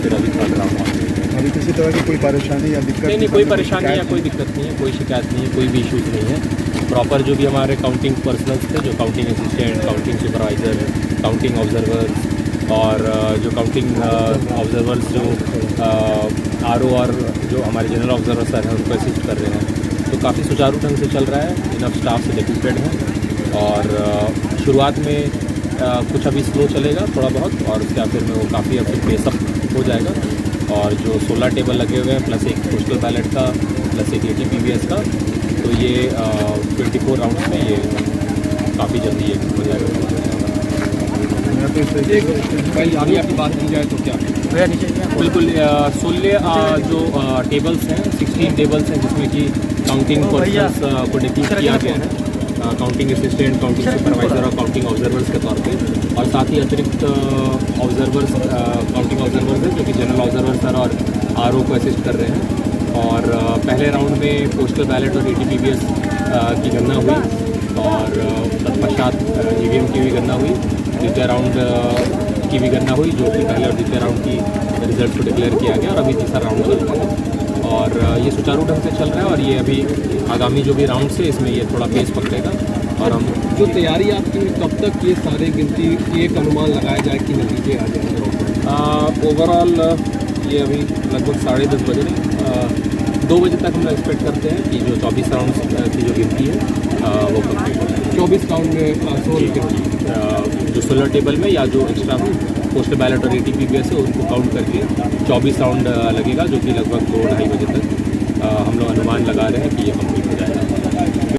फिर अभी third round होगा। अभी किसी तरह की कोई परेशानी या दिक्कत? नहीं, कोई परेशानी या कोई दिक्कत नहीं है, कोई शिकायत नहीं है, कोई भी इशूज़ नहीं है। प्रॉपर जो भी हमारे काउंटिंग पर्सनल्स थे, जो counting assistant, counting supervisor, counting observers और जो काउंटिंग ऑब्जर्वर्स जो आरओ और जो हमारे जनरल ऑब्जर्वर्स हैं उनको असिस्ट कर रहे हैं, तो काफ़ी सुचारू ढंग से चल रहा है। इनफ स्टाफ से डिप्यूटेड हैं और शुरुआत में कुछ अभी स्लो चलेगा थोड़ा बहुत, और उसके फिर में वो काफ़ी अब पेसअप हो जाएगा। और जो 16 टेबल लगे हुए हैं प्लस एक पोस्टल बैलेट का प्लस एक ATPVS का, तो ये 24 राउंड्स में ये काफ़ी जल्दी ये हो जाएगा। भाई आगे आपकी बात की जाए तो क्या बिल्कुल 16 जो टेबल्स हैं, 16 टेबल्स हैं जिसमें कि काउंटिंग पर्सन्स को डिप्यूट किया गया है, काउंटिंग असिस्टेंट, काउंटिंग सुपरवाइज़र और काउंटिंग ऑब्जर्वर्स के तौर पे, और साथ ही अतिरिक्त ऑब्जर्वर्स काउंटिंग ऑब्जर्वर्स हैं जो कि जनरल ऑब्जर्वर्स सर और RO को असिस्ट कर रहे हैं। और पहले राउंड में पोस्टल बैलेट और ATPVS की गणना हुई और तत्पश्चात EVM की भी गणना हुई। द्वितीय राउंड की भी गणना हुई, जो कि पहले और द्वितीय राउंड की रिजल्ट को डिक्लेयर किया गया, और अभी तीसरा राउंड चल रहा है। और ये सुचारू ढंग से चल रहा है, और ये अभी आगामी जो भी राउंड से इसमें ये थोड़ा पेस पकड़ेगा। और हम जो तैयारी आपकी, कब तक ये सारे गिनती एक अनुमान लगाया जाए कि नतीजे आ जाएंगे? ओवरऑल ये अभी लगभग 10:30 बजे 2 बजे तक हम एक्सपेक्ट करते हैं कि जो 24 राउंड की जो गिनती है वो कंप्लीट हो जाए। 24 राउंड में जो 16 टेबल में या जो एक्स्ट्रा पोस्टल बैलेट और ATPVS है उनको काउंट करके 24 राउंड लगेगा, जो कि लगभग 2-2:30 बजे तक हम लोग अनुमान लगा रहे हैं कि ये कंप्लीट हो जाएगा।